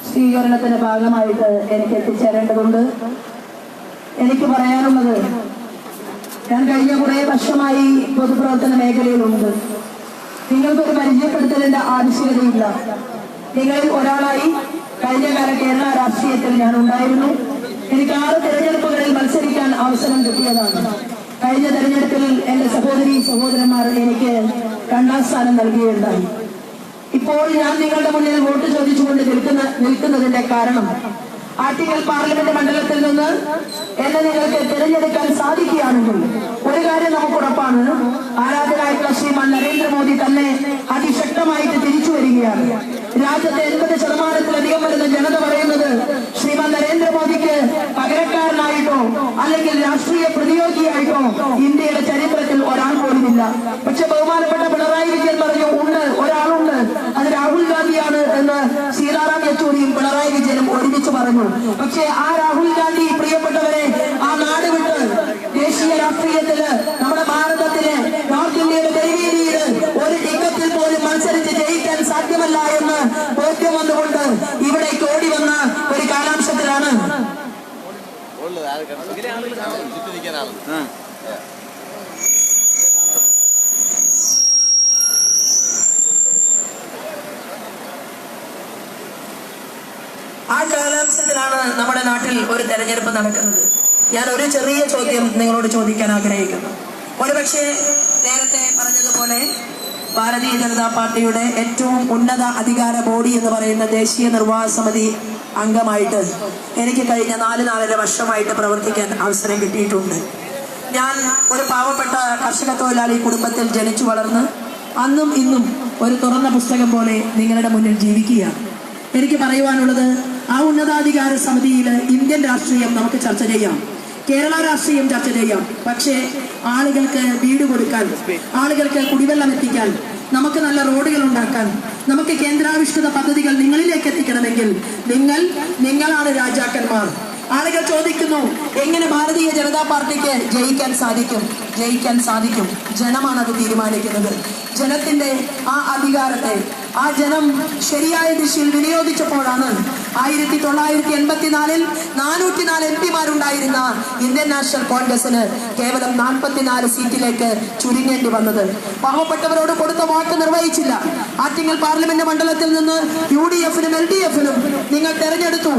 സ്വീകരണത്തിന്റെ ഭാഗമായിട്ട് എനിക്ക് എത്തിച്ചേരേണ്ടതുണ്ട്. എനിക്ക് പറയാനുള്ളത്, ഞാൻ കഴിഞ്ഞ കുറേ വർഷമായി പൊതുപ്രവർത്തന മേഖലയിലുണ്ട്. നിങ്ങൾക്കൊരു പരിചയപ്പെടുത്തലിന്റെ ആവശ്യകതയില്ല. നിങ്ങളിൽ ഒരാളായി കഴിഞ്ഞകാല കേരള രാഷ്ട്രീയത്തിൽ ഞാൻ ഉണ്ടായിരുന്നു. എനിക്ക് 6 തെരഞ്ഞെടുപ്പുകളിൽ മത്സരിക്കാൻ അവസരം കിട്ടിയതാണ്. കഴിഞ്ഞ തെരഞ്ഞെടുപ്പിൽ എന്റെ സഹോദരി സഹോദരന്മാർ എനിക്ക് 2ാം സ്ഥാനം നൽകുകയുണ്ടായി. ഇപ്പോൾ ഞാൻ നിങ്ങളുടെ മുന്നിൽ വോട്ട് ചോദിച്ചുകൊണ്ട് നിൽക്കുന്നതിന്റെ കാരണം, ആറ്റിങ്ങൽ പാർലമെന്റ് മണ്ഡലത്തിൽ നിന്ന് എന്നെ നിങ്ങൾക്ക് തിരഞ്ഞെടുക്കാൻ സാധിക്കുകയാണെങ്കിൽ ഒരു കാര്യം നമുക്ക് ഉറപ്പാണ്. ആരാധനായിട്ടുള്ള ശ്രീമാൻ നരേന്ദ്രമോദി തന്നെ അതിശക്തമായിട്ട് തിരിച്ചു വരികയാണ്. രാജ്യത്തെ 80% വരുന്ന ജനത പറയുന്നത് ശ്രീമാൻ നരേന്ദ്രമോദിക്ക് പകരക്കാരനായിട്ടോ അല്ലെങ്കിൽ രാഷ്ട്രീയ പ്രതിയോഗിയായിട്ടോ ഇന്ത്യയുടെ ചരിത്രത്തിൽ ഒരാൾ പോലുമില്ല. പക്ഷെ ബഹുമാനപ്പെട്ട പിണറായി വിജയൻ പറഞ്ഞു, ഉണ്ട്, ഒരാളുണ്ട്, അത് രാഹുൽ ഗാന്ധിയാണ് എന്ന് സീതാറാം യെച്ചൂരിയും പിണറായി വിജയനും ഒരുമിച്ച് പറഞ്ഞു. പക്ഷേ ആ രാഹുൽ ഗാന്ധി, പ്രിയപ്പെട്ടവരെ, ആ നാട് വിട്ട് ദേശീയ രാഷ്ട്രീയത്തില് നമ്മുടെ ഭാരതത്തില് നോർത്ത് ഇന്ത്യയുടെ തെരുവേദിയിൽ ഒരു ടിക്കറ്റിൽ പോലും മത്സരിച്ച് ജയിക്കാൻ സാധ്യമല്ല എന്ന് ബോധ്യം വന്നുകൊണ്ട് ഇവിടേക്ക് ഓടി വന്ന ഒരു കാലാംശത്തിലാണ് നമ്മുടെ നാട്ടിൽ ഒരു തെരഞ്ഞെടുപ്പ് നടക്കുന്നത്. ഞാൻ ഒരു ചെറിയ ചോദ്യം നിങ്ങളോട് ചോദിക്കാൻ ആഗ്രഹിക്കുന്നു. ഒരുപക്ഷെ നേരത്തെ പറഞ്ഞതുപോലെ ഭാരതീയ ജനതാ പാർട്ടിയുടെ ഏറ്റവും ഉന്നത അധികാര ബോഡി എന്ന് പറയുന്ന ദേശീയ നിർവാഹക സമിതി അംഗമായിട്ട് എനിക്ക് കഴിഞ്ഞ 4-4.5 വർഷമായിട്ട് പ്രവർത്തിക്കാൻ അവസരം കിട്ടിയിട്ടുണ്ട്. ഞാൻ ഒരു പാവപ്പെട്ട കർഷക തൊഴിലാളി കുടുംബത്തിൽ ജനിച്ചു വളർന്ന് അന്നും ഇന്നും ഒരു തുറന്ന പുസ്തകം പോലെ നിങ്ങളുടെ മുന്നിൽ ജീവിക്കുകയാണ്. എനിക്ക് പറയുവാനുള്ളത്, ആ ഉന്നതാധികാര സമിതിയിൽ ഇന്ത്യൻ രാഷ്ട്രീയം നമുക്ക് ചർച്ച ചെയ്യാം, കേരള രാഷ്ട്രീയം ചർച്ച ചെയ്യാം. പക്ഷേ ആളുകൾക്ക് വീട് കൊടുക്കാൻ, ആളുകൾക്ക് കുടിവെള്ളം എത്തിക്കാൻ, നമുക്ക് നല്ല റോഡുകൾ ഉണ്ടാക്കാൻ, നമുക്ക് കേന്ദ്രാവിഷ്കൃത പദ്ധതികൾ നിങ്ങളിലേക്ക് എത്തിക്കണമെങ്കിൽ നിങ്ങളാണ് രാജാക്കന്മാർ. ആളുകൾ ചോദിക്കുന്നു, എങ്ങനെ ഭാരതീയ ജനതാ പാർട്ടിക്ക് ജയിക്കാൻ സാധിക്കും? ജനമാണ് അത് തീരുമാനിക്കുന്നത്. ജനത്തിന്റെ ആ അധികാരത്തെ ആ ജനം ശരിയായ ദിശയിൽ വിനിയോഗിച്ചപ്പോഴാണ് 1984-ൽ 404 എംപിമാരുണ്ടായിരുന്ന ഇന്ത്യൻ നാഷണൽ കോൺഗ്രസിന് കേവലം 44 സീറ്റിലേക്ക് ചുരുങ്ങേണ്ടി വന്നത്. പാവപ്പെട്ടവരോട് കൊടുത്ത വാക്ക് നിർവഹിച്ചില്ല. ആറ്റിങ്ങൽ പാർലമെന്റ് മണ്ഡലത്തിൽ നിന്ന് UDF-നും LDF-നും നിങ്ങൾ തെരഞ്ഞെടുത്തു.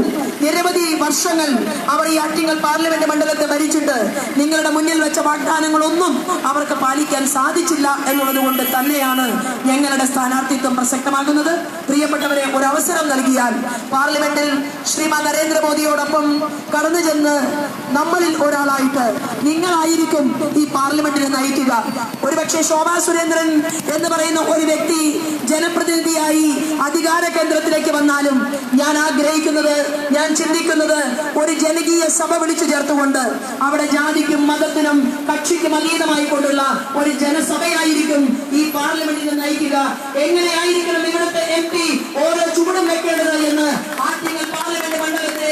നിരവധി വർഷങ്ങൾ അവർ ഈ ആറ്റിങ്ങൽ പാർലമെന്റ് മണ്ഡലത്തെ ഭരിച്ചിട്ട് നിങ്ങളുടെ മുന്നിൽ വെച്ച വാഗ്ദാനങ്ങളൊന്നും അവർക്ക് പാലിക്കാൻ സാധിച്ചില്ല എന്നുള്ളത് കൊണ്ട് തന്നെയാണ് ഞങ്ങളുടെ സ്ഥാനാർത്ഥിത്വം പ്രസക്തമാകുന്നത്. പ്രിയപ്പെട്ടവരെ, ഒരു അവസരം നൽകിയാൽ പാർലമെന്റിൽ ശ്രീമാൻ നരേന്ദ്രമോദിയോടൊപ്പം കടന്നു ചെന്ന് നമ്മളിൽ ഒരാളായിട്ട് നിങ്ങളായിരിക്കും ഈ പാർലമെന്റിനെ നയിക്കുക. ഒരുപക്ഷെ ശോഭാ സുരേന്ദ്രൻ എന്ന് പറയുന്ന ഒരു വ്യക്തി ജനപ്രതിനിധിയായി അധികാര കേന്ദ്രത്തിലേക്ക് വന്നാലും ഞാൻ ആഗ്രഹിക്കുന്നത്, ഞാൻ ചിന്തിക്കുന്നത്, ഒരു ജനകീയ സഭ വിളിച്ചു ചേർത്തുകൊണ്ട് അവിടെ ജാതിക്കും മതത്തിനും കക്ഷിക്കും അതീതമായി കൊണ്ടുള്ള ഒരു ജനസഭയായിരിക്കും ഈ പാർലമെന്റിനെ നയിക്കുക. എങ്ങനെയായിരിക്കണം ഇവിടുത്തെ MP ഓരോ ചുവടും വെക്കേണ്ടത് എന്ന് ആറ്റിങ്ങൽ പാർലമെന്റ് മണ്ഡലത്തെ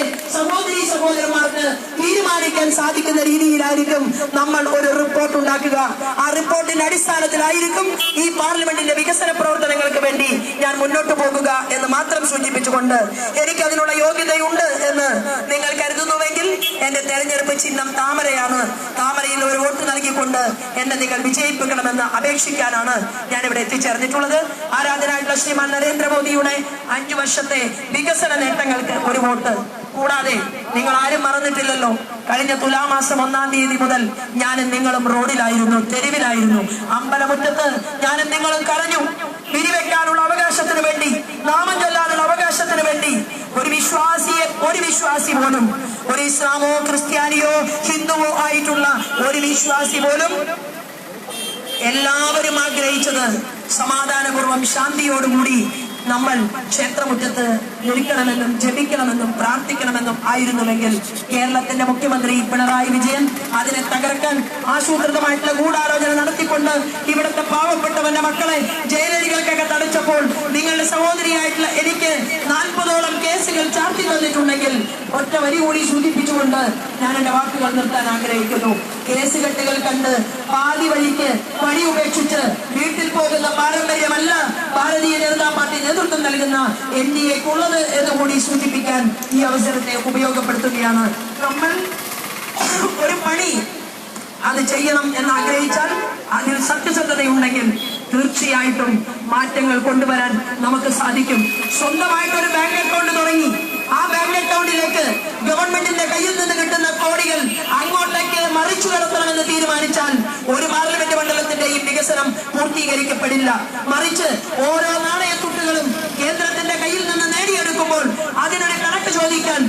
സഹോദരന്മാർക്ക് തീരുമാനിക്കാൻ സാധിക്കുന്ന രീതിയിലായിരിക്കും നമ്മൾ ഒരു റിപ്പോർട്ട് ഉണ്ടാക്കുക. ആ റിപ്പോർട്ടിന്റെ അടിസ്ഥാനത്തിലായിരിക്കും ഈ പാർലമെന്റിന്റെ വികസന പ്രവർത്തനങ്ങൾക്ക് വേണ്ടി ഞാൻ മുന്നോട്ട് പോകുക എന്ന് മാത്രം സൂചിപ്പിച്ചുകൊണ്ട്, എനിക്ക് അതിനുള്ള യോഗ്യതയുണ്ട് എന്ന് നിങ്ങൾ കരുതുന്നുവെങ്കിൽ എന്റെ തെരഞ്ഞെടുപ്പ് ചിഹ്നം താമരയാണ്. താമരയിൽ ഒരു വോട്ട് നൽകിക്കൊണ്ട് എന്നെ നിങ്ങൾ വിജയിപ്പിക്കണമെന്ന് അപേക്ഷിക്കാനാണ് ഞാൻ ഇവിടെ എത്തിച്ചേർന്നിട്ടുള്ളത്. ആരാധനായിട്ടുള്ള ശ്രീമാൻ നരേന്ദ്രമോദിയുടെ 5 വർഷത്തെ വികസന നേട്ടങ്ങൾക്ക് ഒരു വോട്ട്. കൂടാതെ നിങ്ങൾ ആരും മറന്നിട്ടില്ലല്ലോ, കഴിഞ്ഞ തുലാമാസം 1-ാം തീയതി മുതൽ ഞാനും നിങ്ങളും റോഡിലായിരുന്നു, തെരുവിലായിരുന്നു. അമ്പലമുറ്റത്ത് ഞാനും നിങ്ങളും കരഞ്ഞു. വിരിവെക്കാനുള്ള അവകാശത്തിന് വേണ്ടി, നാമം ചൊല്ലാനുള്ള അവകാശത്തിന് വേണ്ടി ഒരു വിശ്വാസി പോലും, ഒരു ഇസ്ലാമോ ക്രിസ്ത്യാനിയോ ഹിന്ദുവോ ആയിട്ടുള്ള ഒരു വിശ്വാസി പോലും, എല്ലാവരും ആഗ്രഹിച്ചത് സമാധാനപൂർവ്വം ശാന്തിയോടുകൂടി നമ്മൾ ക്ഷേത്രമുറ്റത്ത് നിൽക്കണമെന്നും ജപിക്കണമെന്നും പ്രാർത്ഥിക്കണമെന്നും ആയിരുന്നുവെങ്കിൽ കേരളത്തിന്റെ മുഖ്യമന്ത്രി പിണറായി വിജയൻ അതിനെ തകർക്കാൻ ആസൂത്രിതമായിട്ടുള്ള ഗൂഢാലോചന നടത്തിക്കൊണ്ട് ഇവിടുത്തെ പാവപ്പെട്ടവന്റെ മക്കളെ ജയിലരികൾക്കൊക്കെ തടച്ചപ്പോൾ നിങ്ങളുടെ സഹോദരിയായിട്ടുള്ള എനിക്ക് 40ഓളം കേസുകൾ ചാർത്തി തന്നിട്ടുണ്ടെങ്കിൽ ഒറ്റ വരി കൂടി സൂചിപ്പിച്ചുകൊണ്ട് ഞാൻ എന്റെ വാക്കുകൾ നിർത്താൻ ആഗ്രഹിക്കുന്നു. കേസുകെട്ടുകൾ കണ്ട് പാതി വഴിക്ക് വഴി ഉപേക്ഷിച്ച് വീട്ടിൽ പോകുന്ന പാരമ്പര്യമല്ല നേതൃത്വം നൽകുന്ന NDAക്കുള്ളത് എന്ന് കൂടി സൂചിപ്പിക്കാൻ ഈ അവസരത്തെ ഉപയോഗപ്പെടുത്തുകയാണ്. നമ്മൾ ഒരു പണി അത് ചെയ്യണം എന്ന് ആഗ്രഹിച്ചാൽ അതിൽ സത്യസന്ധതയുണ്ടെങ്കിൽ തീർച്ചയായിട്ടും മാറ്റങ്ങൾ കൊണ്ടുവരാൻ നമുക്ക് സാധിക്കും. സ്വന്തമായിട്ടൊരു ബാങ്ക് അക്കൗണ്ട് തുടങ്ങി ആ ബാങ്ക് അക്കൗണ്ടിലേക്ക് ഗവൺമെന്റിന്റെ കയ്യിൽ നിന്ന് കിട്ടുന്ന കോടികൾ അങ്ങോട്ടേക്ക് മറിച്ചു കടത്തണമെന്ന് തീരുമാനിച്ചാൽ ഒരു പാർലമെന്റ് മണ്ഡലത്തിന്റെയും വികസനം പൂർത്തീകരിക്കപ്പെടില്ല. മറിച്ച് ഓരോ നാണയത്തുട്ടുകളും കേന്ദ്രത്തിന്റെ കയ്യിൽ നിന്ന് നേടിയെടുക്കുമ്പോൾ അതിനൊരു കണക്ക് ചോദിക്കാൻ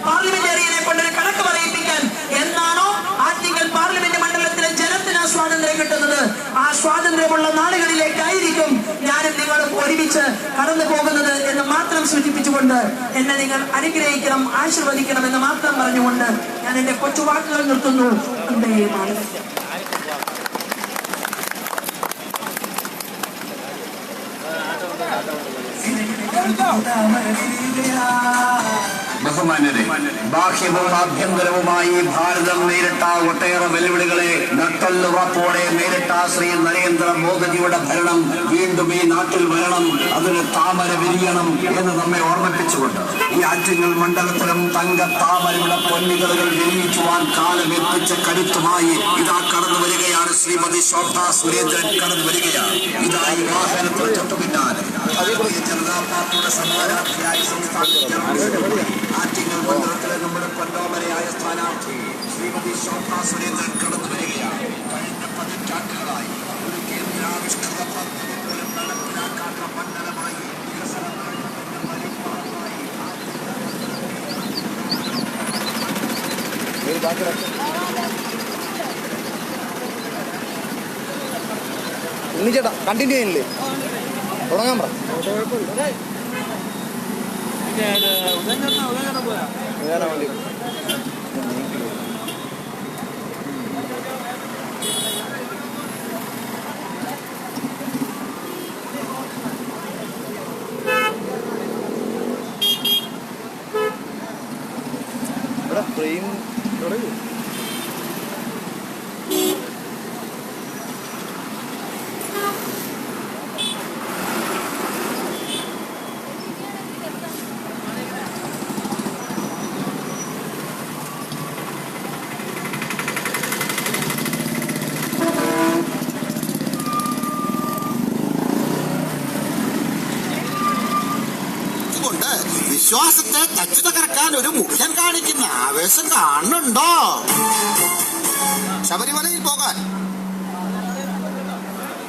പാർലമെന്റേറിയനെ കൊണ്ടൊരു കണക്ക് പറയിപ്പിക്കാൻ എന്നാണോ ആറ്റിങ്ങൽ പാർലമെന്റ് മണ്ഡലത്തിലെ ജനത്തിന് സ്വാതന്ത്ര്യം കിട്ടുന്നത്, ആ സ്വാതന്ത്ര്യമുള്ള നാടുകളിലേക്കായിരിക്കും ഞാനും നിങ്ങളും ഒരുമിച്ച് കടന്നു പോകുന്നത് എന്ന് മാത്രം സൂചിപ്പിച്ചുകൊണ്ട് എന്നെ നിങ്ങൾ അനുഗ്രഹിക്കണം, ആശീർവദിക്കണം എന്ന് മാത്രം പറഞ്ഞുകൊണ്ട് ഞാൻ എന്റെ കൊച്ചുവാക്കുകൾ നിർത്തുന്നു. ബഹുമാന്യരെ, ബാഹ്യവും ആഭ്യന്തരവുമായി ഭാരതം നേരിട്ട ഒട്ടേറെ വെല്ലുവിളികളെ നട്ടല്ലുറപ്പോടെ നേരിട്ട ശ്രീ നരേന്ദ്രമോദിജിയുടെ ഭരണം വീണ്ടും ഈ നാട്ടിൽ വരണം, അതിന് താമര വിരിയണം എന്ന് നമ്മെ ഓർമ്മിപ്പിച്ചുകൊണ്ട് ഈ ആറ്റിങ്ങൽ മണ്ഡലത്തിലും തങ്ക താമരയുടെ പൊന്നിതളുകൾ വിരിയിക്കുവാൻ കാലം എത്തിച്ച കരുത്തുമായി ഇതാ കടന്നു വരികയാണ് ശ്രീമതി ശോഭ സുരേന്ദ്രൻ കടന്നു വരികയാണ്. ഇതാ ഈ വാഹനത്തിൽ തൊട്ടു പിന്നാലെ ജനതാ പാർട്ടിയുടെ സ്ഥാനാർത്ഥിയായി ആറ്റിങ്ങൽ മണ്ഡലത്തിലെ നമ്മുടെ പൊന്നോമനയായ സ്ഥാനാർത്ഥി ശ്രീമതി ശോഭ സുരേന്ദ്രൻ കടന്നു വരികയാണ്. കഴിഞ്ഞ 10 ആണ്ടുകളായി ഒരു കേന്ദ്രാവിഷ്കൃത പദ്ധതി പോലും നടപ്പിലാക്കാത്ത മണ്ഡലമായി ചേട്ടാ കണ്ടിന്യൂ ചെയ്യുന്നില്ലേ? തുടങ്ങാൻ പറ. ഇവിടെ ഫ്രെയിം തുടങ്ങി. വിശ്വാസത്തെ തച്ചു തകർക്കാൻ ഒരു മുഖ്യൻ കാണിക്കുന്ന ആവേശം കാണുന്നുണ്ടോ? ശബരിമലയിൽ പോകാൻ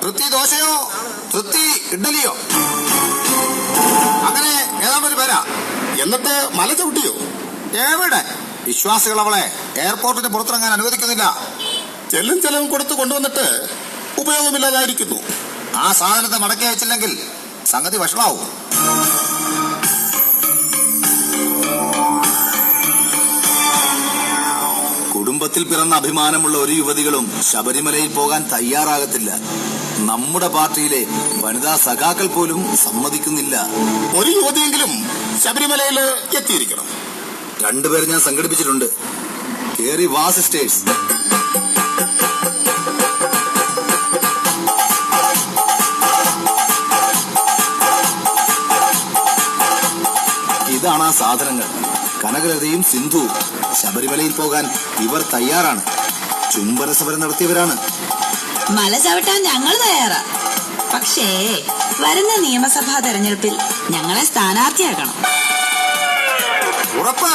തൃപ്തി ദോശയോ തൃപ്തി ഇഡ്ഡലിയോ അങ്ങനെ ഏതാണ്ടൊരു പേരാ. എന്നിട്ട് മല ചവിട്ടിയോ? എവിടെ? വിശ്വാസികൾ അവളെ എയർപോർട്ടിന് പുറത്തിറങ്ങാൻ അനുവദിക്കുന്നില്ല. ചെലവും കൊടുത്ത് കൊണ്ടുവന്നിട്ട് ഉപയോഗമില്ലാതായിരിക്കുന്നു. ആ സാധനത്തെ മടക്കി അയച്ചില്ലെങ്കിൽ സംഗതി വഷളാവും. കുടുംബത്തിൽ പിറന്ന അഭിമാനമുള്ള ഒരു യുവതികളും ശബരിമലയിൽ പോകാൻ തയ്യാറാകത്തില്ല. നമ്മുടെ പാർട്ടിയിലെ വനിതാ സഖാക്കൾ പോലും സമ്മതിക്കുന്നില്ല. ഒരു യുവതിയെങ്കിലും ശബരിമലയിൽ എത്തിയിരിക്കണം. 2 പേര് ഞാൻ സംഘടിപ്പിച്ചിട്ടുണ്ട്. കേറി വാ സിസ്റ്റേഴ്സ്. ഇതാണ് ആ സാധനങ്ങൾ. കനകലതയും സിന്ധുവും ശബരിമലയിൽ പോകാൻ ഇവർ തയ്യാറാണ്. ചുംബന സമരം നടത്തിയവരാണ്. മല ചവിട്ടാൻ ഞങ്ങൾ തയ്യാറാ. പക്ഷേ വരുന്ന നിയമസഭാ തെരഞ്ഞെടുപ്പിൽ ഞങ്ങളെ സ്ഥാനാർത്ഥിയാക്കണം. ഉറപ്പ്.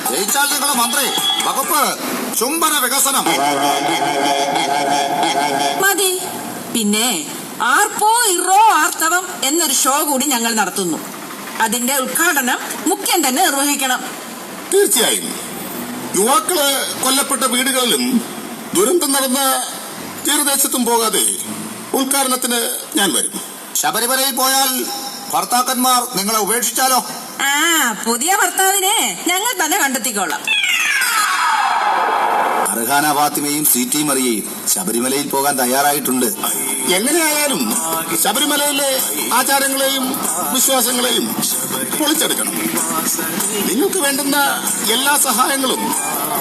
ജയിച്ചാൽ നിങ്ങളെ മന്ത്രി, വകുപ്പ്, ചുംബന വികസനം. മതി. പിന്നെ ആർപ്പോ ഇറോ ആർത്തവം എന്നൊരു ഷോ കൂടി ഞങ്ങൾ നടത്തുന്നു. അതിന്റെ ഉദ്ഘാടനം മുഖ്യൻ തന്നെ നിർവഹിക്കണം. തീർച്ചയായും. യുവാക്കള് കൊല്ലപ്പെട്ട വീടുകളിലും ദുരന്തം നടന്ന തീരദേശത്തും പോകാതെ ഉദ്ഘാടനത്തിന് ഞാൻ വരും. ശബരിമലയിൽ പോയാൽ ഭർത്താക്കന്മാർ നിങ്ങളെ ഉപേക്ഷിച്ചാലോ? പുതിയ ഭർത്താവിനെ ഞങ്ങൾ തന്നെ കണ്ടെത്തിക്കോളാം. അർഹാന ഫാത്തിമയും സീറ്റി മറിയയും ശബരിമലയിൽ പോകാൻ തയ്യാറായിട്ടുണ്ട്. എങ്ങനെയായാലും ശബരിമലയിലെ ആചാരങ്ങളെയും വിശ്വാസങ്ങളെയും പൊളിച്ചെടുക്കണം. നിങ്ങൾക്ക് വേണ്ടുന്ന എല്ലാ സഹായങ്ങളും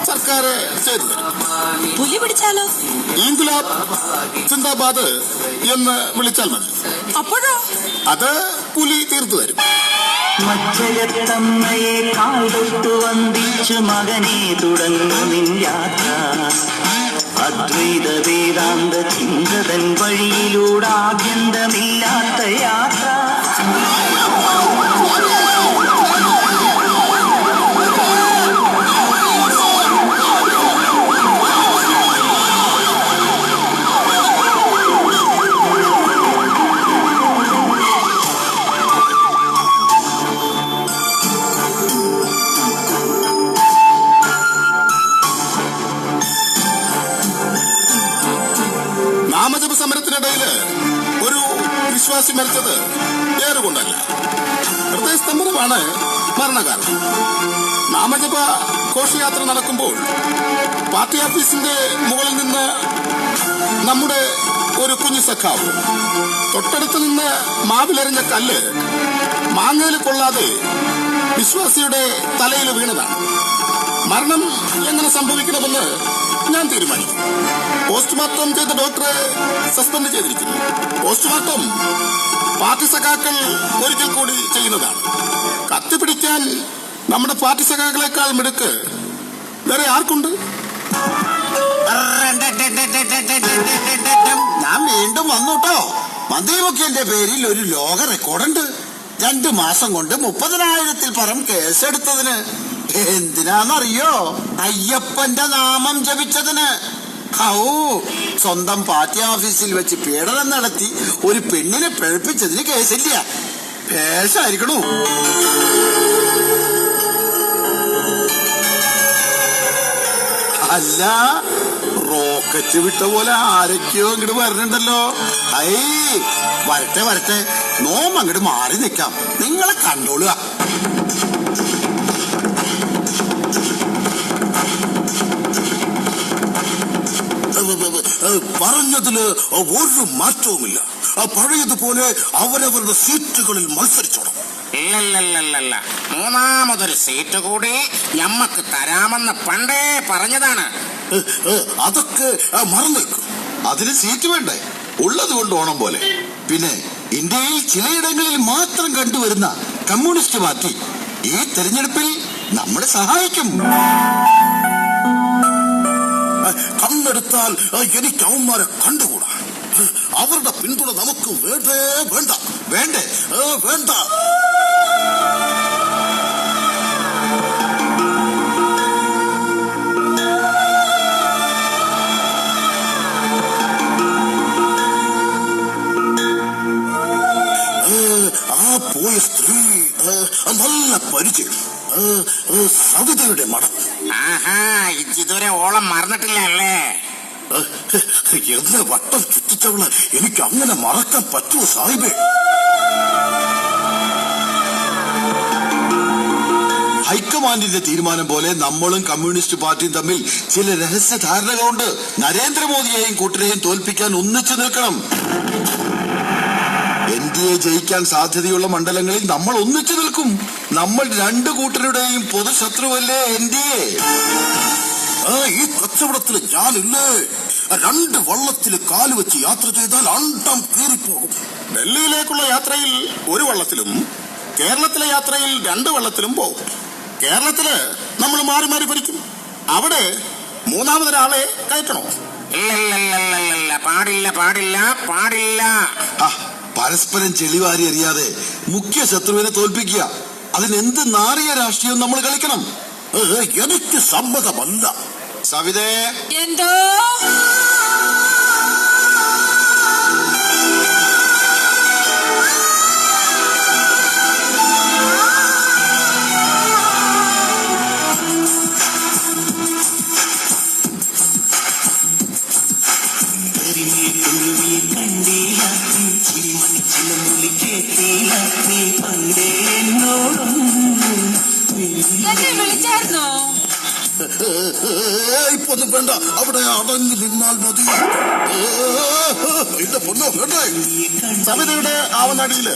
സർക്കാർ ചെയ്തു തരും. പുലി പിടിച്ചാലോ? ഇൻകുലാബ് സിന്ദാബാദ് എന്ന് വിളിച്ചാൽ മതി. അപ്പോഴോ അത് പുലി തീർത്തു തരും. മജ്ജയത്തമ്മയെ കാൽതൊട്ടു വന്ദിച്ചു മകനെ തുടങ്ങു നിൻ യാത്ര. അദ്വൈത വേദാന്ത ചിന്തതൻ വഴിയിലൂടാഭ്യന്തമില്ലാത്ത യാത്ര. നാമജപ സമരത്തിനിടയില് ഒരു വിശ്വാസി മരിച്ചത് ഏറുകൊണ്ടല്ല, ഹൃദയസ്തംഭനമാണ് മരണകാരണം. നാമജപ ഘോഷയാത്ര നടക്കുമ്പോൾ പാർട്ടി ഓഫീസിന്റെ മുകളിൽ നിന്ന് നമ്മുടെ ഒരു കുഞ്ഞു സഖാവ് തൊട്ടടുത്ത് നിന്ന് മാവിലെറിഞ്ഞ കല്ല് മാങ്ങയിൽ കൊള്ളാതെ വിശ്വാസിയുടെ തലയിൽ വീണതാണ്. മരണം എങ്ങനെ സംഭവിക്കണമെന്ന് ഞാൻ തീരുമാനിക്കും. പോസ്റ്റ്മോർട്ടം ചെയ്ത ഡോക്ടറെ സസ്പെൻഡ് ചെയ്തിരിക്കുന്നു. പോസ്റ്റ്മോർട്ടം പാർട്ടി സഖാക്കൾ ഒരിക്കൽ കൂടി ചെയ്യുന്നതാണ്. കത്തിപ്പിടിക്കാൻ നമ്മുടെ പാർട്ടി സഖാക്കളെക്കാൾ മിടുക്ക് വേറെ ആർക്കുണ്ട്? ഞാൻ വീണ്ടും വന്നുട്ടോ. മന്ത്രിമുഖ്യന്റെ പേരിൽ ഒരു ലോക റെക്കോർഡുണ്ട്. 2 മാസം കൊണ്ട് 30,000-ൽ പരം കേസെടുത്തതിന്. എന്തിനാന്നറിയോ? അയ്യപ്പന്റെ നാമം ജപിച്ചതിന്. സ്വന്തം പാർട്ടി ഓഫീസിൽ വെച്ച് പീഡനം നടത്തി ഒരു പെണ്ണിനെ പിഴപ്പിച്ചതിന് കേസില്ല. കേസായിരിക്കണു. അല്ല, റോക്കറ്റ് വിട്ട പോലെ ആരൊക്കെയോ ഇങ്ങോട്ട് വരണുണ്ടല്ലോ. വരട്ടെ വരട്ടെ, നോം അങ്ങോട്ട് മാറി നിൽക്കാം. നിങ്ങളെ കണ്ടോളുക. പറഞ്ഞതില് ഒരു മാറ്റവുമില്ല. പഴയതുപോലെ അവരവരുടെ സീറ്റുകളിൽ മത്സരിച്ചോണം. ഇല്ലല്ലല്ലല്ല, 3ാമതൊരു സീറ്റ് കൂടി ഞമ്മക്ക് തരാമെന്ന് പണ്ടേ പറഞ്ഞതാണ്. അതൊക്കെ മറന്നേക്കും. അതിന് സീറ്റ് വേണ്ടേ? ഉള്ളത് കൊണ്ട് ഓണം പോലെ. പിന്നെ ഇന്ത്യയിൽ ചിലയിടങ്ങളിൽ മാത്രം കണ്ടുവരുന്ന കമ്മ്യൂണിസ്റ്റ് പാർട്ടി ഈ തെരഞ്ഞെടുപ്പിൽ നമ്മളെ സഹായിക്കും. കണ്ണെടുത്താൽ എനിക്ക് അവന്മാരെ കണ്ടുകൂടാ. അവരുടെ പിന്തുണ നമുക്ക് വേണ്ടേ വേണ്ട. വേണ്ടേ? വേണ്ട. ആ പോയ സ്ത്രീ നല്ല പരിചയം. സവിതയുടെ മഠം. ആഹാ, ഇതുവരെ ഓളം മറന്നിട്ടില്ല അല്ലേ? എന്ന് വട്ടം ചുറ്റിച്ചവള് എനിക്ക് അങ്ങനെ മറക്കാൻ പറ്റുമോ സാഹിബേ? ഹൈക്കമാൻഡിന്റെ തീരുമാനം പോലെ നമ്മളും കമ്മ്യൂണിസ്റ്റ് പാർട്ടിയും തമ്മിൽ ചില രഹസ്യ ധാരണകളുണ്ട്. നരേന്ദ്രമോദിയെയും കൂട്ടരെയും തോൽപ്പിക്കാൻ ഒന്നിച്ചു നിൽക്കണം. NDA ജയിക്കാൻ സാധ്യതയുള്ള മണ്ഡലങ്ങളിൽ നമ്മൾ ഒന്നിച്ചു നിൽക്കും. നമ്മൾ 2 കൂട്ടരുടെയും പൊതുശത്രുവല്ലേ NDA. ഈ കച്ചവടത്തിൽ ഞാനില്ലേ. 2 വള്ളത്തിൽ കാലുവെച്ച് യാത്ര ചെയ്താൽ അണ്ടം കീറിപ്പോകും. ഡൽഹിയിലേക്കുള്ള യാത്രയിൽ 1 വള്ളത്തിലും കേരളത്തിലെ യാത്രയിൽ 2 വള്ളത്തിലും പോകും. കേരളത്തില് നമ്മൾ മാറി മാറി ഭരിക്കും. അവിടെ 3ാമതൊരാളെ കയറ്റണോ? ഇല്ലല്ലല്ലല്ല, പാടില്ല പാടില്ല പാടില്ല. പരസ്പരം ചെളിവാരി അറിയാതെ മുഖ്യ ശത്രുവിനെ തോൽപ്പിക്കുക, അതിനെന്ത് നാറിയ രാഷ്ട്രീയം നമ്മൾ കളിക്കണം? എനിക്ക് സമ്മതമല്ല. സവിതേ, എന്തോ എന്നെ വിളിച്ചായിരുന്നോ? ഇപ്പൊ ഒന്നും വേണ്ട, അവിടെ അടങ്ങി നിന്നാൽ മതി. എന്റെ പൊന്നോ കേട്ടെ. സവിതയുടെ ആവനാടിയില്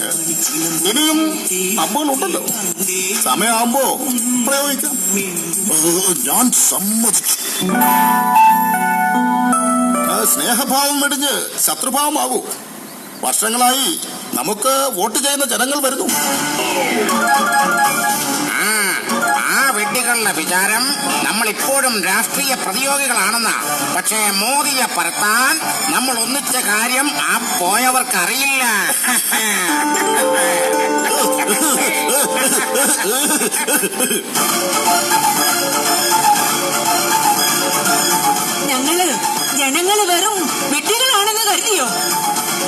ഇനിയും അമ്പകളുണ്ടല്ലോ. സമയമാകുമ്പോ പ്രയോഗിക്കാം. ഞാൻ സമ്മതിച്ചു. സ്നേഹഭാവം വെടിഞ്ഞ് ശത്രുഭാവമാകൂ. വർഷങ്ങളായി നമുക്ക് വോട്ട് ചെയ്യുന്ന ജനങ്ങൾ വരുന്നു. ആ വെട്ടികളുടെ വിചാരം നമ്മൾ ഇപ്പോഴും രാഷ്ട്രീയ പ്രതിയോഗികളാണെന്നാ. പക്ഷേ മോദിയെ പറത്താൻ നമ്മൾ ഒന്നിച്ച കാര്യം ആ പോയവർക്കറിയില്ല. ജനങ്ങള് വെറും വെട്ടികളാണെന്ന് കരുതിയോ?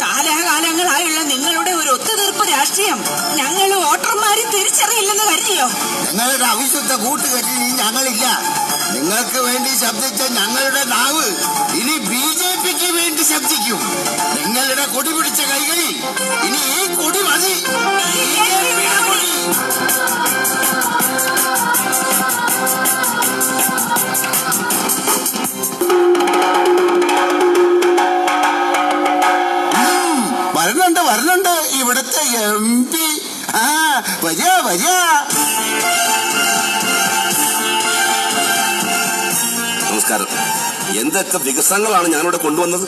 കാലാകാലങ്ങളായുള്ള നിങ്ങളുടെ ഒരു ഒത്തുതീർപ്പ് രാഷ്ട്രീയം ഞങ്ങൾ വോട്ടർമാരെ തിരിച്ചറിയില്ലെന്ന് കരുതിയോ? ഞങ്ങളുടെ അവിശുദ്ധ കൂട്ടുകെട്ടിൽ ഞങ്ങളില്ല. നിങ്ങൾക്ക് വേണ്ടി ശബ്ദിച്ച ഞങ്ങളുടെ നാവ് ഇനി BJPക്ക് വേണ്ടി ശബ്ദിക്കും. നിങ്ങളുടെ കൊടി പിടിച്ച കൈകളിൽ ഇനി ഈ കൊടി മതി. വരണുണ്ട് ഇവിടുത്തെ MP. വരിക. നമസ്കാരം. എന്തൊക്കെ വികസനങ്ങളാണ് ഞാനിവിടെ കൊണ്ടുവന്നത്?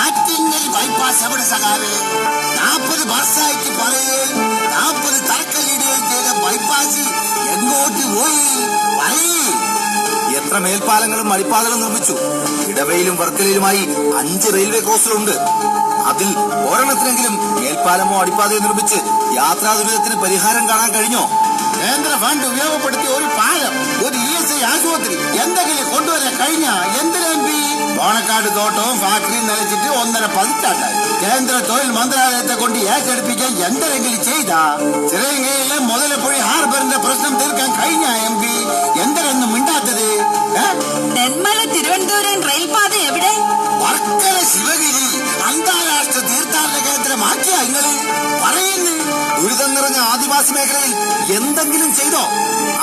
ആറ്റിങ്ങൽ ബൈപ്പാസ് എവിടെ സഖാവേ? 40 വർഷമായിട്ട് പറയുകയും 40 തറക്കല്ലിടുകയും ചെയ്ത ബൈപ്പാസ് എങ്ങോട്ട് പോയി പറയേ? എത്ര മേൽപ്പാലങ്ങളും അടിപ്പാതകളും നിർമ്മിച്ചു. ഇടവയിലും വർക്കലയിലുമായി 5 റെയിൽവേ ക്രോസുകളുണ്ട്. അതിൽ ഒരെണ്ണത്തിനെങ്കിലും മേൽപ്പാലമോ അടിപ്പാതയോ നിർമ്മിച്ച് യാത്രാ ദുരിതത്തിന് പരിഹാരം കാണാൻ കഴിഞ്ഞോ? കേന്ദ്ര ഫണ്ട് ഉപയോഗപ്പെടുത്തി ഒരു പാലം, ഒരു ESI ആശുപത്രി എന്തെങ്കിലും കൊണ്ടുവരാൻ കഴിഞ്ഞ? എന്തിന് MP? ഓണക്കാട് തോട്ടവും ഫാക്ടറിയും നിലച്ചിട്ട് 1.5 പതിറ്റാണ്ടായി. കേന്ദ്ര തൊഴിൽ മന്ത്രാലയത്തെ കൊണ്ട് ഏറ്റെടുപ്പിക്കാൻ എന്തെങ്കിലും ചെയ്ത? ശ്രീലങ്കയിലെ മുതലപ്പുഴ ഹാർബറിന്റെ പ്രശ്നം തീർക്കാൻ കഴിഞ്ഞ MP? എന്തിനൊന്നും മിണ്ടാത്തത്? നെന്മല തിരുവനന്തപുരം റെയിൽപാത എവിടെ? വർക്കല ശിവഗിരി അന്താരാഷ്ട്ര തീർത്ഥാടന കേന്ദ്രമാക്കിയ നിങ്ങള് പറയുന്നു. ദുരിതം നിറഞ്ഞ ആദിവാസി മേഖലയിൽ എന്തെങ്കിലും ചെയ്തോ?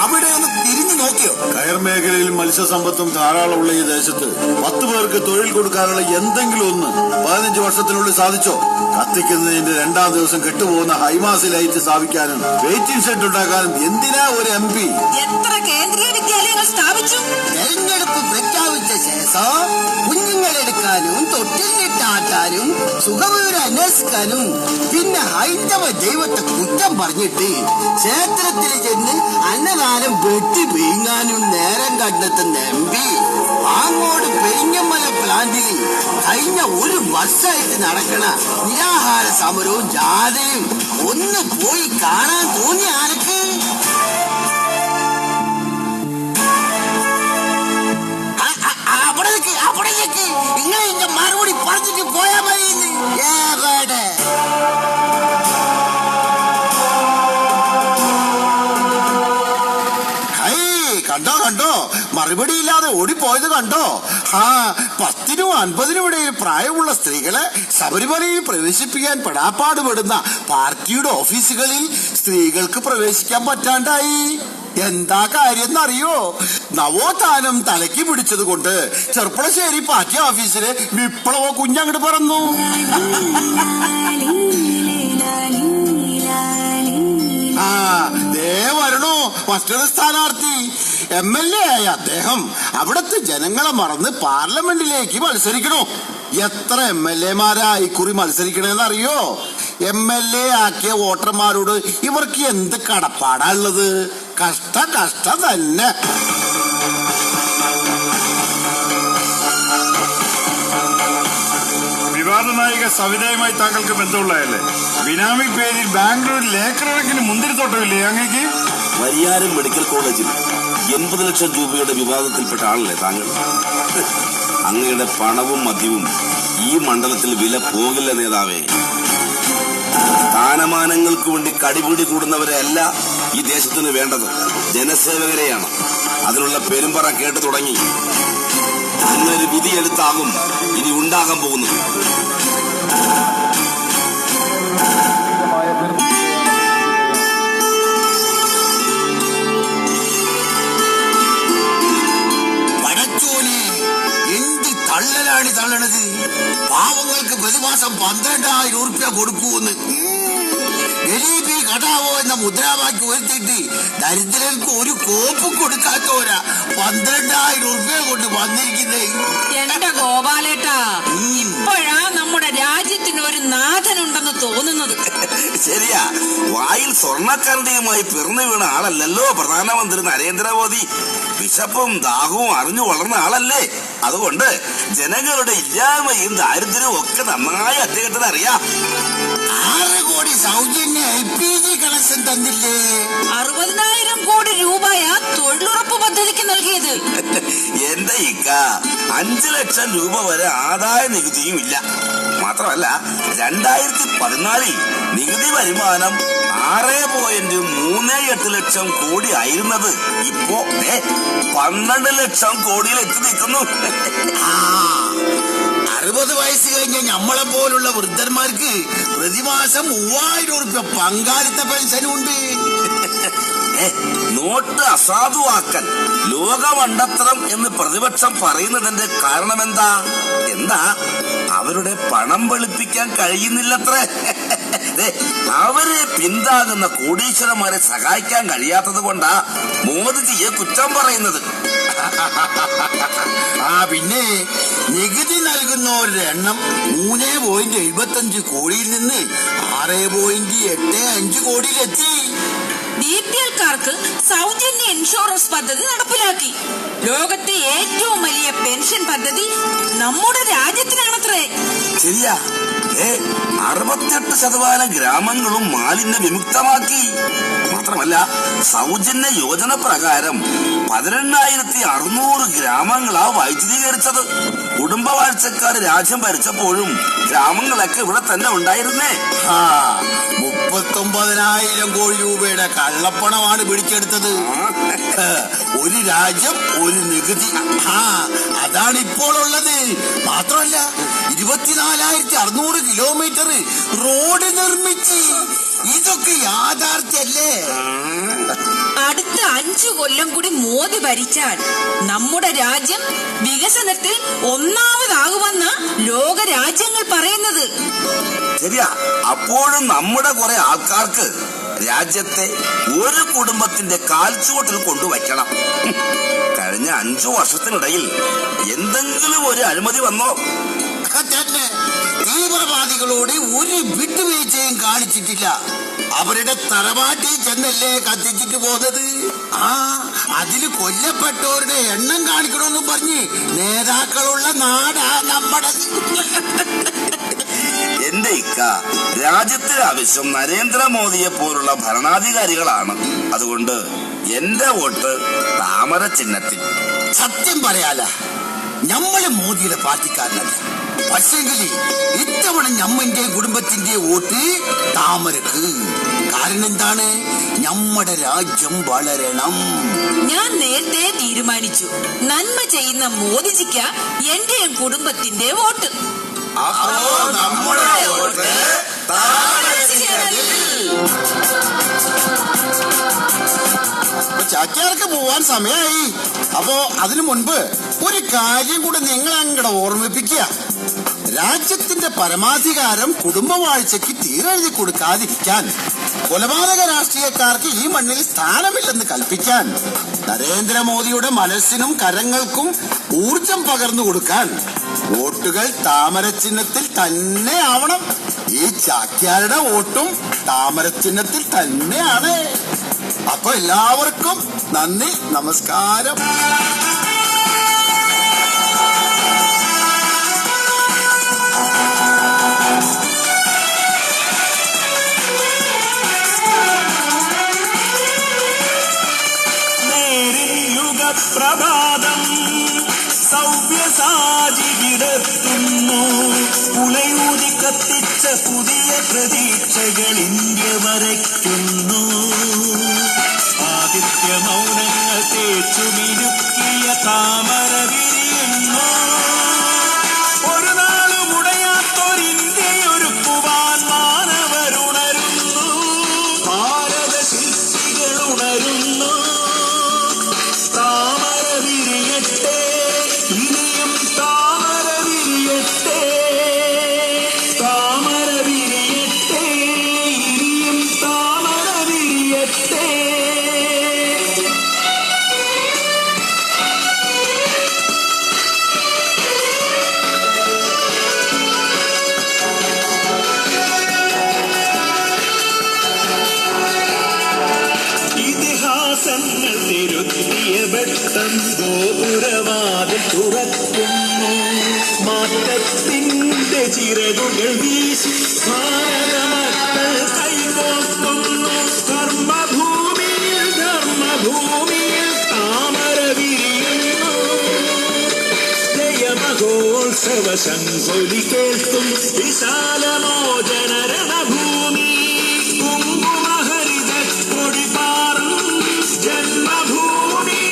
അവിടെ ഒന്ന് തിരിഞ്ഞു നോക്കിയോ? കയർ മേഖലയിൽ മത്സ്യസമ്പത്തും ധാരാളമുള്ള ഈ ദേശത്ത് 10 പേർക്ക് തൊഴിൽ കൊടുക്കാനുള്ള എന്തെങ്കിലും ഒന്ന് 15 വർഷത്തിനുള്ളിൽ സാധിച്ചോ? കത്തിക്കുന്നതിന്റെ 2ാം ദിവസം കെട്ടുപോകുന്ന ഹൈമാസ് ലൈറ്റ് സ്ഥാപിക്കാനും വെയിറ്റിംഗ് ഷെഡ് ഉണ്ടാക്കാനും എന്തിനാ ഒരു MP? എത്ര കേന്ദ്രീയ വിദ്യാലയങ്ങൾ സ്ഥാപിച്ചു? തെരഞ്ഞെടുപ്പ് പ്രഖ്യാപിച്ച ശേഷം കുഞ്ഞുങ്ങളെടുക്കാനും തൊട്ടിലിട്ടാട്ടാനും സുഖവിവരം അന്വേഷിക്കാനും പിന്നെ ഹൈന്ദവ ദൈവത്തെ കുറ്റം പറഞ്ഞിട്ട് ക്ഷേത്രത്തിൽ ചെന്ന് അന്നദാനം വെട്ടി വീങ്ങാനും നേരം കണ്ടെത്തുന്ന MP അങ്ങോട്ട് പെരിങ്ങമല പ്ലാന്റിൽ കഴിഞ്ഞ 1 വർഷമായിട്ട് നടക്കണ നിരാഹാര സമരവും ജാഥയും ഒന്ന് പോയി കാണാൻ തോന്നിയ ആർക്ക്? അവിടേക്ക് നിങ്ങൾ എന്റെ മറുപടി പറഞ്ഞിട്ട് പോയാ മതി. കണ്ടോ മറുപടി ഇല്ലാതെ ഓടിപ്പോയത് കണ്ടോ? 10നും 50നും ഇടയിൽ പ്രായമുള്ള സ്ത്രീകളെ ശബരിമലയിൽ പ്രവേശിപ്പിക്കാൻ പെടാപ്പാടുപെടുന്ന പാർട്ടിയുടെ ഓഫീസുകളിൽ സ്ത്രീകൾക്ക് പ്രവേശിക്കാൻ പറ്റാണ്ടായി. എന്താ കാര്യം എന്നറിയോ? നവോത്ഥാനം തലയ്ക്ക് പിടിച്ചത് കൊണ്ട് ചെർപ്പളശ്ശേരി പാർട്ടി ഓഫീസില് വിപ്ലവ കുഞ്ഞങ്ങട് പറന്നു. ദേ വരണോ മറ്റൊരു സ്ഥാനാർത്ഥി. MLA ആയ അദ്ദേഹം അവിടുത്തെ ജനങ്ങളെ മറന്ന് പാർലമെന്റിലേക്ക് മത്സരിക്കണോ? എത്ര MLA-മാരാ ഇക്കുറി മത്സരിക്കണേന്നറിയോ? MLA ആക്കിയ വോട്ടർമാരോട് ഇവർക്ക് എന്ത് കടപ്പാടാ ഉള്ളത്? കഷ്ടം തന്നെ. വിവാദ നായിക സവിതയുമായി താങ്കൾക്ക് ബന്ധമുള്ളതല്ലേ? ബിനാമി പേരിൽ ബാംഗ്ലൂരിൽ ഏക്കറക്കിന് മുന്തിരിത്തോട്ടമില്ലേ അങ്ങേക്ക്? പരിയാരം മെഡിക്കൽ കോളേജിൽ 80 ലക്ഷം രൂപയുടെ വിവാദത്തിൽപ്പെട്ട ആളല്ലേ താങ്കൾ? അങ്ങയുടെ പണവും മദ്യവും ഈ മണ്ഡലത്തിൽ വില പോകില്ല നേതാവേ. സ്ഥാനമാനങ്ങൾക്ക് വേണ്ടി കടിപിടി കൂടുന്നവരെ അല്ല ഈ ദേശത്തിന് വേണ്ടത്, ജനസേവകരെയാണ്. അതിനുള്ള പെരുമ്പറ കേട്ടു തുടങ്ങി. അങ്ങനൊരു വിധിയെടുത്താകും ഇനി ഉണ്ടാകാൻ പോകുന്നത്. തള്ളലാണ് തള്ളണത്. പാവങ്ങൾക്ക് പ്രതിമാസം 12,000 രൂപ കൊടുക്കൂന്ന്. LEP നാടാവോ എന്ന മുദ്രാവാക്യം ഉയർത്തിയിട്ട് ദരിദ്രർക്ക് ഒരു കോപ്പ് കൊടുക്കാത്തവരാ 12,000 ഉറുപ്പ്യ കൊണ്ട് വന്നിരിക്കുന്നേ. എന്റെ ഗോപാലേട്ടാ, ഇപ്പോഴാ നമ്മുടെ രാജ്യത്തിന് ഒരു നാഥനുണ്ടെന്ന് തോന്നുന്നത്. ശരിയാ, വായിൽ സ്വർണ്ണക്കരണ്ടിയുമായി പിറന്നു വീണ ആളല്ലല്ലോ പ്രധാനമന്ത്രി നരേന്ദ്രമോദി. വിശപ്പും ദാഹവും അറിഞ്ഞു വളർന്ന ആളല്ലേ. അതുകൊണ്ട് ജനങ്ങളുടെ ഇല്ലായ്മയും ദാരിദ്ര്യവും ഒക്കെ നന്നായി അദ്ദേഹത്തിന് അറിയാം. 6 കോടി സൗജന്യ LPG കണക്ഷൻ തന്നില്ലേ? 60,000 കോടി രൂപയാ തൊഴിലുറപ്പ് പദ്ധതിക്ക് നൽകിയത്. എന്റെ ഇക്ക 5 ലക്ഷം രൂപ വരെ ആദായ നികുതിയും ഇല്ല. മാത്രമല്ല 2014 നികുതി വരുമാനം 6.38 ലക്ഷം കോടി ആയിരുന്നത് ഇപ്പോ 12 ലക്ഷം കോടിയിൽ എത്തി നിൽക്കുന്നു. 60 വയസ്സ് കഴിഞ്ഞ ഞമ്മളെ പോലുള്ള വൃദ്ധന്മാർക്ക് പ്രതിമാസം 3,000 ഉറുപ്പ്യ പങ്കാളിത്ത പെൻഷനുണ്ട്. നോട്ട് അസാധുവാക്കൽ ലോകമണ്ടത്തരം എന്ന് പ്രതിപക്ഷം പറയുന്നതിന്റെ കാരണമെന്താ? അവരുടെ പണം വെളുപ്പിക്കാൻ കഴിയുന്നില്ലത്രേ. അവരെ പിന്താങ്ങുന്ന കോടീശ്വരന്മാരെ സഹായിക്കാൻ കഴിയാത്തത് കൊണ്ടാ മോദിജിയെ കുറ്റം പറയുന്നത്. പിന്നെ നികുതി നൽകുന്നവരുടെ എണ്ണം 3.75 കോടിയിൽ നിന്ന് 6.85 കോടിയിലെത്തി. BPLക്കാർക്ക് സൗജന്യ ഇൻഷുറൻസ് പദ്ധതി നടപ്പിലാക്കി. ലോകത്തെ ഏറ്റവും വലിയ പെൻഷൻ പദ്ധതി നമ്മുടെ രാജ്യത്തിനാണത്രേ. ശരിയാ, 68% ഗ്രാമങ്ങളും മാലിന്യ വിമുക്തമാക്കി. മാത്രമല്ല സൗജന്യ യോജന പ്രകാരം 18,600 ഗ്രാമങ്ങളാ വൈദ്യുതീകരിച്ചത്. കുടുംബവാഴ്ചക്കാർ രാജ്യം ഭരിച്ചപ്പോഴും ഗ്രാമങ്ങളൊക്കെ ഇവിടെ തന്നെ ഉണ്ടായിരുന്നേ. 39,000 കോടി രൂപയുടെ കള്ളപ്പണമാണ് പിടിച്ചെടുത്തത്. ഒരു രാജ്യം ഒരു നികുതി. അതാണ് ഇപ്പോൾ ഉള്ളത്. മാത്രമല്ല 24,600 കിലോമീറ്റർ റോഡ് നിർമ്മിച്ച്. ഇതൊക്കെ യാഥാർത്ഥ്യല്ലേ? അടുത്ത 5 കൊല്ലം കൂടി മോദി ഭരിച്ചാൽ നമ്മുടെ രാജ്യം വികസനത്തിൽ ഒന്നാമതാകുമെന്ന ലോക രാജ്യങ്ങൾ പറയുന്നത്. ശരിയാ, അപ്പോഴും നമ്മുടെ കുറെ ആൾക്കാർക്ക് രാജ്യത്തെ ഒരു കുടുംബത്തിന്റെ കാൽച്ചുവട്ടിൽ കൊണ്ടുവയ്ക്കണം. കഴിഞ്ഞ 5 വർഷത്തിനിടയിൽ എന്തെങ്കിലും ഒരു അഴിമതി വന്നോ? തന്നെ തീവ്രവാദികളോട് ഒരു വിട്ടുവീഴ്ചയും കാണിച്ചിട്ടില്ല. അവരുടെ തറവാട്ടിൽ ചെന്നല്ലേ കത്തിച്ചിട്ട് പോകുന്നത്. അതില് കൊല്ലപ്പെട്ടവരുടെ എണ്ണം കാണിക്കണമെന്നും പറഞ്ഞ് നേതാക്കളുള്ള നാടാ നമ്മുടെ. എന്റെ ഇക്ക, രാജ്യത്തിന് ആവശ്യം നരേന്ദ്രമോദിയെ പോലുള്ള ഭരണാധികാരികളാണ്. അതുകൊണ്ട് എന്റെ വോട്ട് താമര ചിഹ്നത്തിൽ. സത്യം പറയാല, ഞമ്മള് മോദിയുടെ പാർട്ടിക്കാരനല്ല. പക്ഷെങ്കിൽ ഇത്തവണ ഞമ്മന്റെ കുടുംബത്തിന്റെ വോട്ട് താമരക്ക്. കാരണം എന്താണ്? നമ്മുടെ രാജ്യം വളരണം. ഞാൻ നേരത്തെ തീരുമാനിച്ചു, നന്മ ചെയ്യുന്ന മോദിജിക്ക് എന്റെ കുടുംബത്തിന്റെ വോട്ട്. നമ്മുടെ വോട്ട് ചാക്യാർക്ക് പോവാൻ സമയമായി. അപ്പോ അതിനു മുൻപ് ഒരു കാര്യം കൂടെ നിങ്ങൾ അങ്ങടെ ഓർമ്മിപ്പിക്കുക. രാജ്യത്തിന്റെ പരമാധികാരം കുടുംബവാഴ്ചയ്ക്ക് തീരെഴുതി കൊടുക്കാതിരിക്കാൻ, കൊലപാതക രാഷ്ട്രീയക്കാർക്ക് ഈ മണ്ണിൽ സ്ഥാനമില്ലെന്ന് കൽപ്പിക്കാൻ, നരേന്ദ്രമോദിയുടെ മനസ്സിനും കരങ്ങൾക്കും ഊർജം പകർന്നു കൊടുക്കാൻ വോട്ടുകൾ താമരചിഹ്നത്തിൽ തന്നെ ആവണം. ഈ ചാക്യാരുടെ വോട്ടും താമരചിഹ്നത്തിൽ തന്നെയാണ്. അപ്പൊ എല്ലാവർക്കും നന്ദി, നമസ്കാരം. പ്രഭാതം സൗവ്യസാജി വിടർത്തുന്നു. പുലയൂതി കത്തിച്ച പുതിയ പ്രതീക്ഷകൾ ഇന്ത്യ വരയ്ക്കുന്നു. ആദിത്യ മൗനങ്ങൾ തേച്ചു മിനുക്കിയ താമര വിരിയുന്നു. ഒരു നാളും ഉടയാത്തൊരിന്ത്യയൊരുക്കുവാൻ മാനവരുണരുന്നു. ഭാരത ശില്പികൾ ഉണരുന്നു. താമര വിരിയട്ടെ, ഇനിയും താമര വിരിയട്ടെ. താമര വിരിയട്ടെ, ഇനിയും താമര തുറക്കുന്നു. മാറ്റത്തിന്റെ ചിറകുകൾ വീശി ഭാരതമക്കൾ കൈകോർക്കുന്നു. കർമ്മഭൂമിയിൽ താമര വിരിയുന്നു. ജയമഹോത്സവ ശംഖൊലി കേൾക്കും വിശാലമോചന രണഭൂമി. കുങ്കുമഹരിത കൊടി പാറും ജന്മഭൂമി.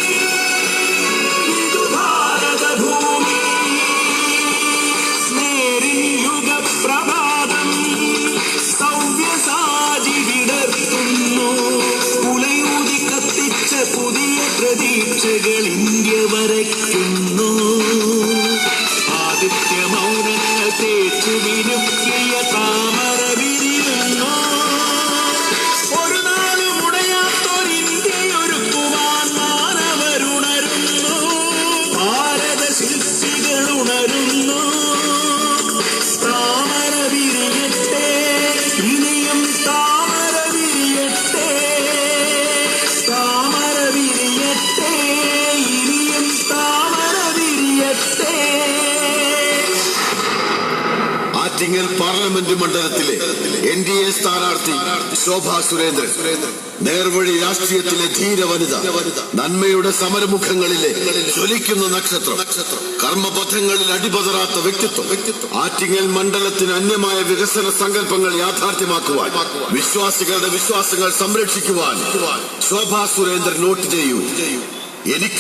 ഇതു ഭാരതഭൂമി. നേരിൻ യുഗപ്രഭാതം സൗവ്യസാജി വിടർത്തുന്നു. പുലയൂതി കത്തിച്ച പുതിയ പ്രതീക്ഷകൾ ഇന്ത്യ വരയ്ക്കുന്നു. ആദിത്യ മൗനങ്ങൾ തേച്ചു മിനുക്കിയ താമര വിരിയുന്നു. ഒരു നാളും ഉടയാത്തൊരിന്ത്യയൊരുക്കുവാൻ മാനവരുണരുന്നു. ഭാരത ശില്പികൾ ഉണരുന്നു. താമര വിരിയട്ടെ, ഇനിയും താമര വിരിയട്ടെ. താമര വിരിയട്ടെ, ഇനിയും താമര വിരിയട്ടെ. ആറ്റിങ്ങൽ പാർലമെന്റ് മണ്ഡലത്തിലെ NDA സ്ഥാനാർത്ഥി ശോഭാ സുരേന്ദ്രൻ, നേർവഴി രാഷ്ട്രീയത്തിലെ ധീര വനിത, നന്മയുടെ സമരമുഖങ്ങളിലെ ജ്വലിക്കുന്ന നക്ഷത്രം, കർമ്മപഥങ്ങളിൽ അടിപതറാത്ത വ്യക്തിത്വം. ആറ്റിങ്ങൽ മണ്ഡലത്തിന് അന്യമായ വികസന സങ്കല്പങ്ങൾ യാഥാർത്ഥ്യമാക്കുവാൻ, വിശ്വാസികളുടെ വിശ്വാസങ്ങൾ സംരക്ഷിക്കുവാൻ ശോഭാ സുരേന്ദ്രൻ വോട്ട് ചെയ്യൂ. എനിക്ക്